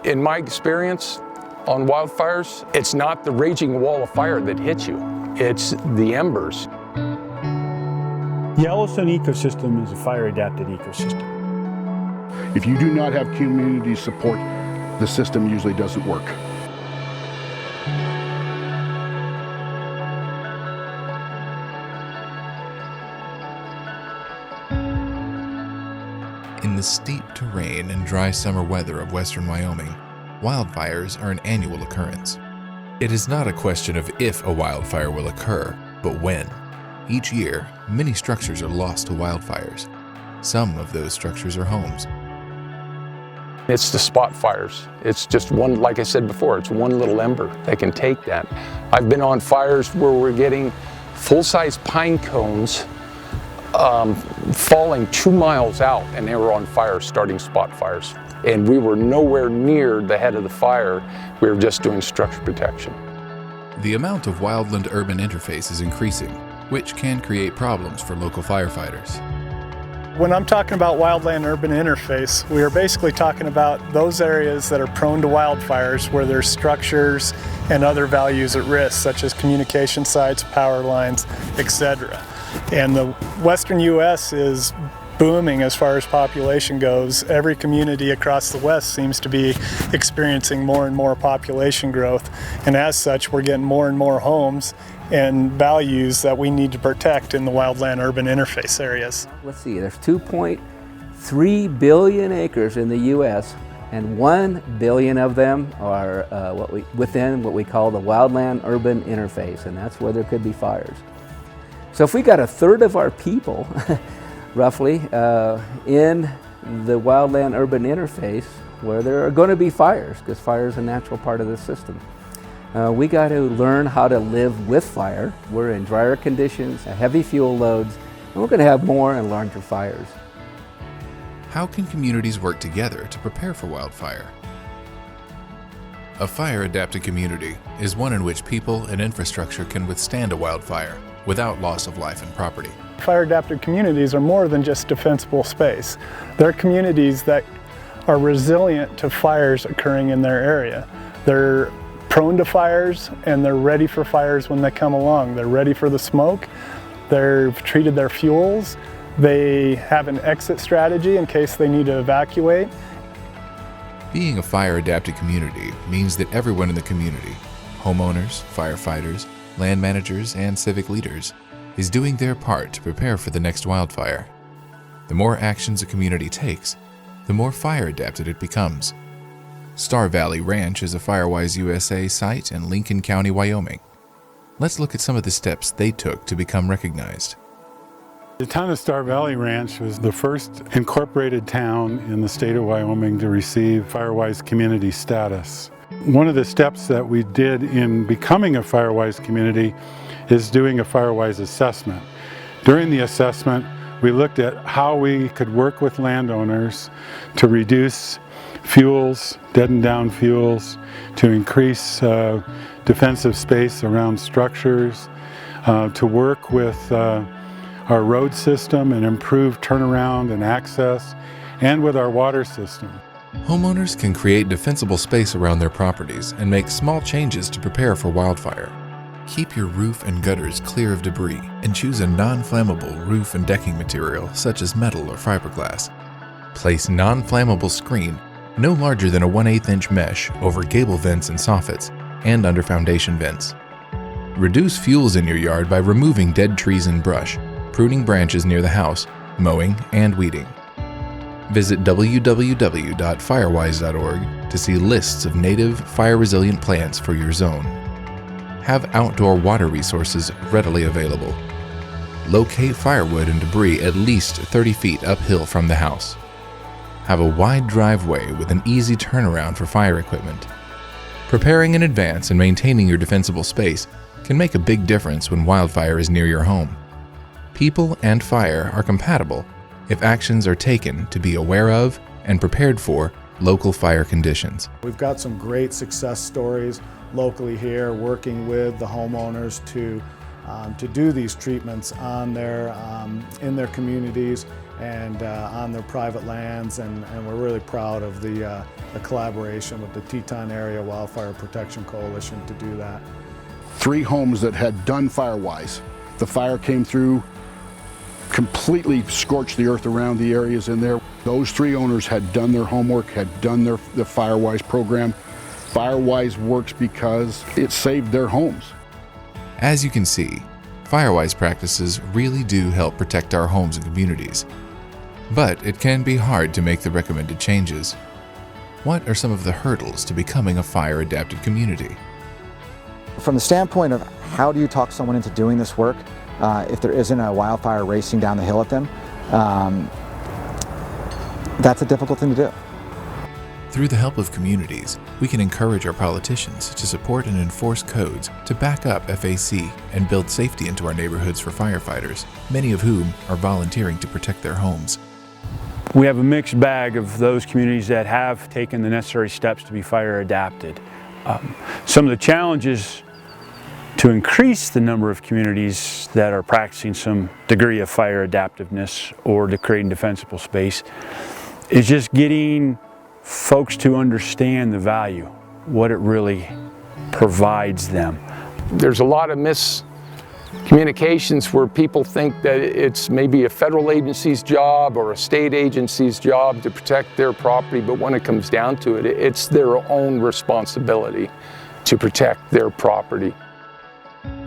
In my experience on wildfires, it's not the raging wall of fire that hits you, it's the embers. Yellowstone ecosystem is a fire-adapted ecosystem. If you do not have community support, the system usually doesn't work. In the steep terrain and dry summer weather of western Wyoming, wildfires are an annual occurrence. It is not a question of if a wildfire will occur, but when. Each year, many structures are lost to wildfires. Some of those structures are homes. It's the spot fires. It's just one, like I said before, it's one little ember that can take that. I've been on fires where we're getting full-size pine cones falling 2 miles out, and they were on fire, starting spot fires. And we were nowhere near the head of the fire. We were just doing structure protection. The amount of wildland-urban interface is increasing, which can create problems for local firefighters. When I'm talking about wildland-urban interface, we are basically talking about those areas that are prone to wildfires where there's structures and other values at risk, such as communication sites, power lines, etc. And the western U.S. is booming as far as population goes. Every community across the West seems to be experiencing more and more population growth, and as such we're getting more and more homes and values that we need to protect in the wildland-urban interface areas. Let's see, there's 2.3 billion acres in the U.S. and 1 billion of them are within what we call the wildland-urban interface, and that's where there could be fires. So if we got a third of our people roughly in the wildland-urban interface where there are going to be fires, because fire is a natural part of the system. We got to learn how to live with fire. We're in drier conditions, heavy fuel loads, and we're going to have more and larger fires. How can communities work together to prepare for wildfire? A fire-adapted community is one in which people and infrastructure can withstand a wildfire without loss of life and property. Fire-adapted communities are more than just defensible space. They're communities that are resilient to fires occurring in their area. They're prone to fires and they're ready for fires when they come along. They're ready for the smoke. They've treated their fuels. They have an exit strategy in case they need to evacuate. Being a fire-adapted community means that everyone in the community, homeowners, firefighters, land managers, and civic leaders, is doing their part to prepare for the next wildfire. The more actions a community takes, the more fire-adapted it becomes. Star Valley Ranch is a Firewise USA site in Lincoln County, Wyoming. Let's look at some of the steps they took to become recognized. The town of Star Valley Ranch was the first incorporated town in the state of Wyoming to receive Firewise community status. One of the steps that we did in becoming a Firewise community is doing a Firewise assessment. During the assessment, we looked at how we could work with landowners to reduce fuels, deaden down fuels, to increase defensive space around structures, to work with our road system and improve turnaround and access, and with our water system. Homeowners can create defensible space around their properties and make small changes to prepare for wildfire. Keep your roof and gutters clear of debris and choose a non-flammable roof and decking material such as metal or fiberglass. Place non-flammable screen no larger than a 1/8 inch mesh over gable vents and soffits and under foundation vents. Reduce fuels in your yard by removing dead trees and brush, pruning branches near the house, mowing, and weeding. Visit www.firewise.org to see lists of native, fire-resilient plants for your zone. Have outdoor water resources readily available. Locate firewood and debris at least 30 feet uphill from the house. Have a wide driveway with an easy turnaround for fire equipment. Preparing in advance and maintaining your defensible space can make a big difference when wildfire is near your home. People and fire are compatible if actions are taken to be aware of and prepared for local fire conditions. We've got some great success stories locally here, working with the homeowners to do these treatments on in their communities, and on their private lands, and we're really proud of the collaboration with the Teton Area Wildfire Protection Coalition to do that. 3 homes that had done Firewise. The fire came through, completely scorched the earth around the areas in there. Those 3 owners had done their homework, had done the Firewise program. Firewise works because it saved their homes. As you can see, Firewise practices really do help protect our homes and communities. But it can be hard to make the recommended changes. What are some of the hurdles to becoming a fire-adapted community? From the standpoint of how do you talk someone into doing this work, if there isn't a wildfire racing down the hill at them, that's a difficult thing to do. Through the help of communities, we can encourage our politicians to support and enforce codes to back up FAC and build safety into our neighborhoods for firefighters, many of whom are volunteering to protect their homes. We have a mixed bag of those communities that have taken the necessary steps to be fire adapted. Some of the challenges to increase the number of communities that are practicing some degree of fire adaptiveness or to creating defensible space is just getting folks to understand the value, what it really provides them. There's a lot of miscommunications where people think that it's maybe a federal agency's job or a state agency's job to protect their property, but when it comes down to it, it's their own responsibility to protect their property.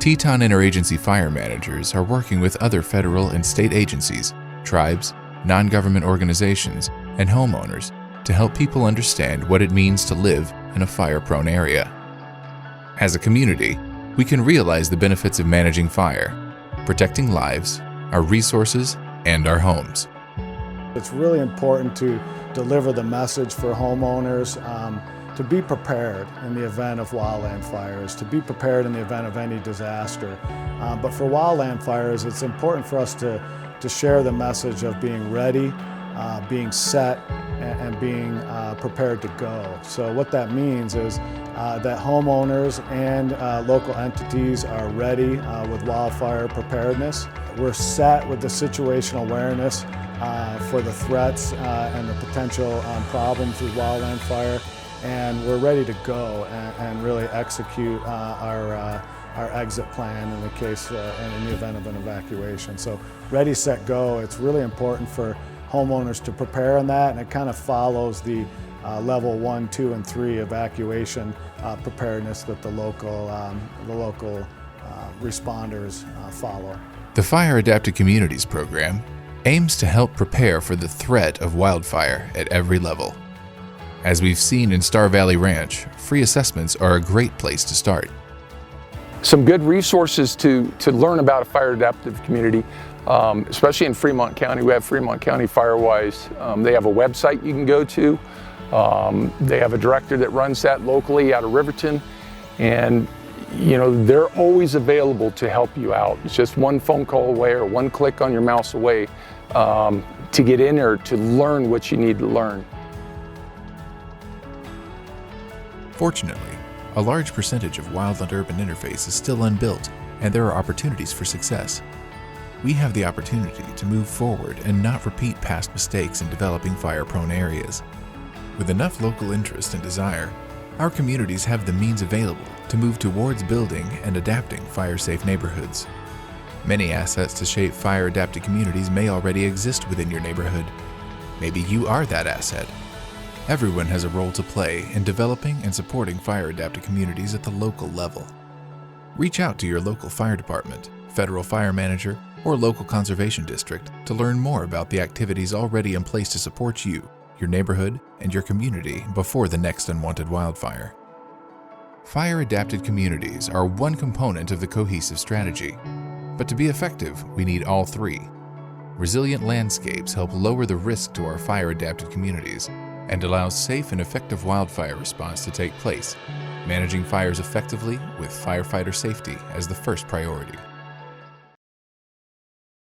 Teton Interagency Fire Managers are working with other federal and state agencies, tribes, non-government organizations, and homeowners to help people understand what it means to live in a fire-prone area. As a community, we can realize the benefits of managing fire, protecting lives, our resources, and our homes. It's really important to deliver the message for homeowners to be prepared in the event of wildland fires, to be prepared in the event of any disaster. But for wildland fires, it's important for us to share the message of being ready, being set, and being prepared to go. So what that means is that homeowners and local entities are ready with wildfire preparedness. We're set with the situational awareness for the threats and the potential problems with wildland fire, and we're ready to go and really execute our exit plan in the case and in the event of an evacuation. So ready, set, go. It's really important for homeowners to prepare on that, and it kind of follows the level 1, 2, and 3 evacuation preparedness that the local responders follow. The Fire Adapted Communities program aims to help prepare for the threat of wildfire at every level. As we've seen in Star Valley Ranch, free assessments are a great place to start. Some good resources to learn about a fire adaptive community, especially in Fremont County. We have Fremont County Firewise. They have a website you can go to. They have a director that runs that locally out of Riverton, and you know, they're always available to help you out. It's just one phone call away or one click on your mouse away to get in there to learn what you need to learn. Fortunately, a large percentage of wildland-urban interface is still unbuilt, and there are opportunities for success. We have the opportunity to move forward and not repeat past mistakes in developing fire-prone areas. With enough local interest and desire, our communities have the means available to move towards building and adapting fire-safe neighborhoods. Many assets to shape fire-adapted communities may already exist within your neighborhood. Maybe you are that asset. Everyone has a role to play in developing and supporting fire-adapted communities at the local level. Reach out to your local fire department, federal fire manager, or local conservation district to learn more about the activities already in place to support you, your neighborhood, and your community before the next unwanted wildfire. Fire-adapted communities are one component of the cohesive strategy, but to be effective, we need all three. Resilient landscapes help lower the risk to our fire-adapted communities and allows safe and effective wildfire response to take place, managing fires effectively with firefighter safety as the first priority.